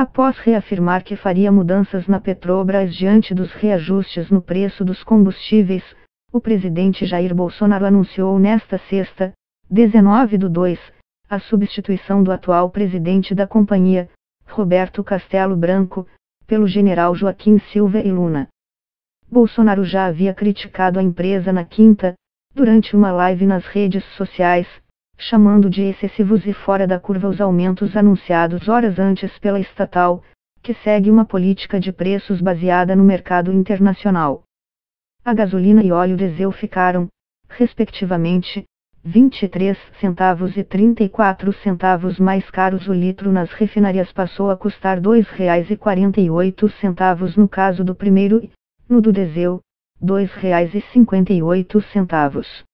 Após reafirmar que faria mudanças na Petrobras diante dos reajustes no preço dos combustíveis, o presidente Jair Bolsonaro anunciou nesta sexta, 19/2, a substituição do atual presidente da companhia, Roberto Castelo Branco, pelo general Joaquim Silva e Luna. Bolsonaro já havia criticado a empresa na quinta, durante uma live nas redes sociais, chamando de excessivos e fora da curva os aumentos anunciados horas antes pela estatal, que segue uma política de preços baseada no mercado internacional. A gasolina e óleo diesel ficaram, respectivamente, 23 centavos e 34 centavos mais caros. O litro nas refinarias passou a custar R$ 2,48 no caso do primeiro e, no do diesel, R$ 2,58.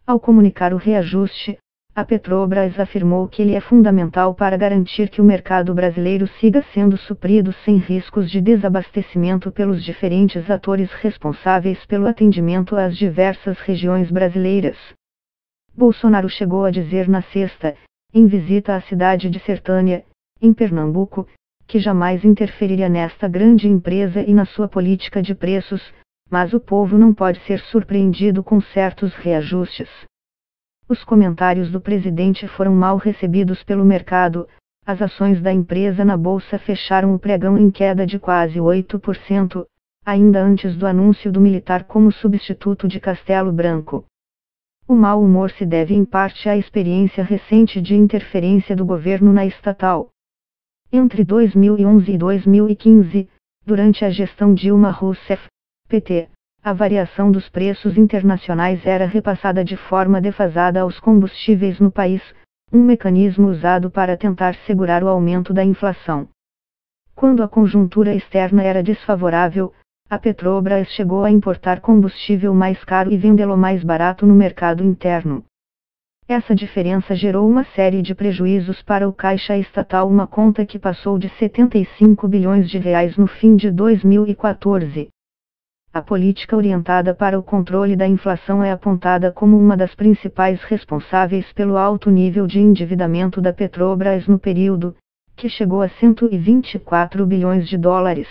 Ao comunicar o reajuste, a Petrobras afirmou que ele é fundamental para garantir que o mercado brasileiro siga sendo suprido sem riscos de desabastecimento pelos diferentes atores responsáveis pelo atendimento às diversas regiões brasileiras. Bolsonaro chegou a dizer na sexta, em visita à cidade de Sertânia, em Pernambuco, que jamais interferiria nesta grande empresa e na sua política de preços, mas o povo não pode ser surpreendido com certos reajustes. Os comentários do presidente foram mal recebidos pelo mercado. As ações da empresa na bolsa fecharam o pregão em queda de quase 8%, ainda antes do anúncio do militar como substituto de Castelo Branco. O mau humor se deve em parte à experiência recente de interferência do governo na estatal. Entre 2011 e 2015, durante a gestão Dilma Rousseff, PT, a variação dos preços internacionais era repassada de forma defasada aos combustíveis no país, um mecanismo usado para tentar segurar o aumento da inflação. Quando a conjuntura externa era desfavorável, a Petrobras chegou a importar combustível mais caro e vendê-lo mais barato no mercado interno. Essa diferença gerou uma série de prejuízos para o caixa estatal, uma conta que passou de R$ 75 bilhões no fim de 2014. A política orientada para o controle da inflação é apontada como uma das principais responsáveis pelo alto nível de endividamento da Petrobras no período, que chegou a 124 bilhões de dólares.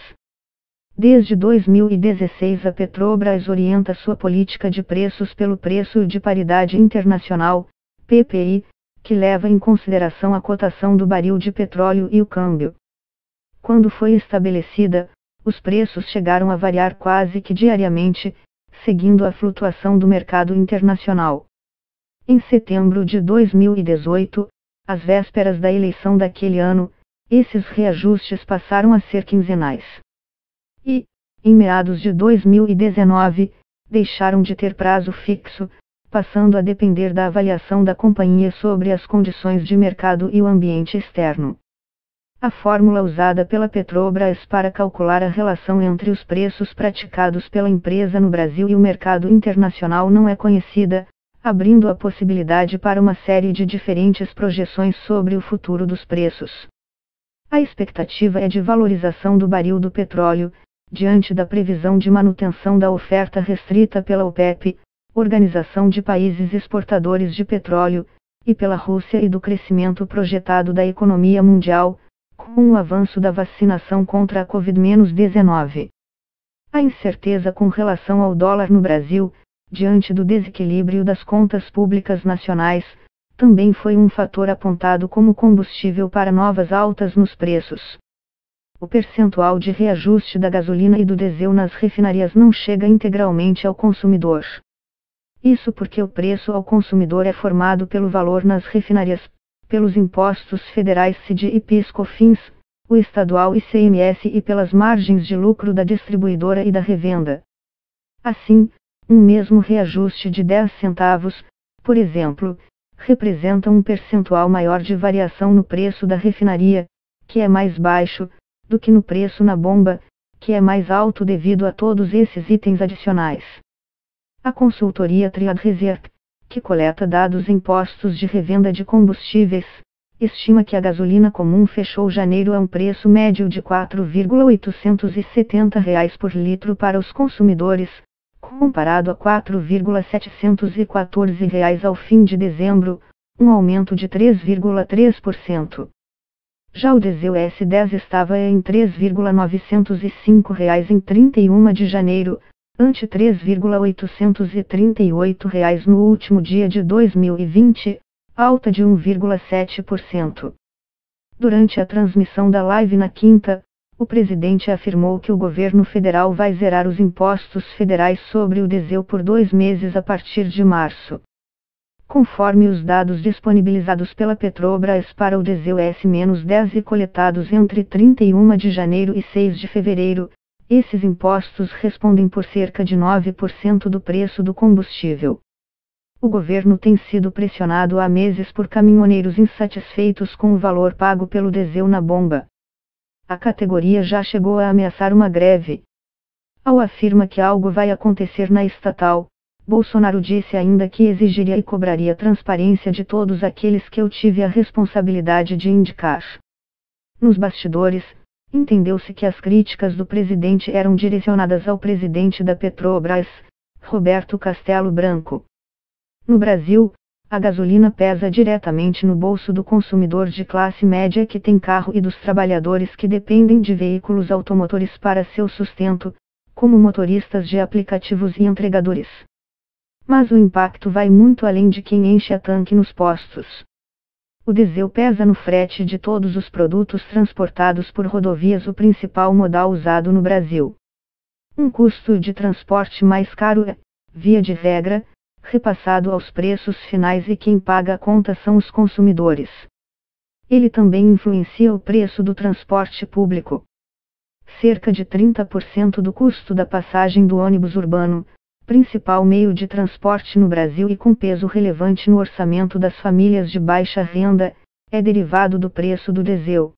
Desde 2016 a Petrobras orienta sua política de preços pelo preço de paridade internacional, PPI, que leva em consideração a cotação do baril de petróleo e o câmbio. Quando foi estabelecida, os preços chegaram a variar quase que diariamente, seguindo a flutuação do mercado internacional. Em setembro de 2018, às vésperas da eleição daquele ano, esses reajustes passaram a ser quinzenais. E, em meados de 2019, deixaram de ter prazo fixo, passando a depender da avaliação da companhia sobre as condições de mercado e o ambiente externo. A fórmula usada pela Petrobras para calcular a relação entre os preços praticados pela empresa no Brasil e o mercado internacional não é conhecida, abrindo a possibilidade para uma série de diferentes projeções sobre o futuro dos preços. A expectativa é de valorização do baril do petróleo, diante da previsão de manutenção da oferta restrita pela OPEP, Organização de Países Exportadores de Petróleo, e pela Rússia e do crescimento projetado da economia mundial, com o avanço da vacinação contra a Covid-19. A incerteza com relação ao dólar no Brasil, diante do desequilíbrio das contas públicas nacionais, também foi um fator apontado como combustível para novas altas nos preços. O percentual de reajuste da gasolina e do diesel nas refinarias não chega integralmente ao consumidor. Isso porque o preço ao consumidor é formado pelo valor nas refinarias, pelos impostos federais CID e PIS/COFINS, o estadual ICMS e pelas margens de lucro da distribuidora e da revenda. Assim, um mesmo reajuste de 10 centavos, por exemplo, representa um percentual maior de variação no preço da refinaria, que é mais baixo, do que no preço na bomba, que é mais alto devido a todos esses itens adicionais. A consultoria Triad Research, que coleta dados impostos de revenda de combustíveis, estima que a gasolina comum fechou janeiro a um preço médio de R$ 4,870 por litro para os consumidores, comparado a R$ 4,714 ao fim de dezembro, um aumento de 3,3%. Já o diesel S10 estava em R$ 3,905 em 31 de janeiro, ante R$ 3,838 no último dia de 2020, alta de 1,7%. Durante a transmissão da live na quinta, o presidente afirmou que o governo federal vai zerar os impostos federais sobre o diesel por 2 meses a partir de março. Conforme os dados disponibilizados pela Petrobras para o diesel S-10 e coletados entre 31 de janeiro e 6 de fevereiro, esses impostos respondem por cerca de 9% do preço do combustível. O governo tem sido pressionado há meses por caminhoneiros insatisfeitos com o valor pago pelo diesel na bomba. A categoria já chegou a ameaçar uma greve. Ao afirma que algo vai acontecer na estatal, Bolsonaro disse ainda que exigiria e cobraria transparência de todos aqueles que eu tive a responsabilidade de indicar. Nos bastidores, entendeu-se que as críticas do presidente eram direcionadas ao presidente da Petrobras, Roberto Castelo Branco. No Brasil, a gasolina pesa diretamente no bolso do consumidor de classe média que tem carro e dos trabalhadores que dependem de veículos automotores para seu sustento, como motoristas de aplicativos e entregadores. Mas o impacto vai muito além de quem enche a tanque nos postos. O diesel pesa no frete de todos os produtos transportados por rodovias, o principal modal usado no Brasil. Um custo de transporte mais caro é, via de regra, repassado aos preços finais e quem paga a conta são os consumidores. Ele também influencia o preço do transporte público. Cerca de 30% do custo da passagem do ônibus urbano, principal meio de transporte no Brasil e com peso relevante no orçamento das famílias de baixa renda, é derivado do preço do diesel.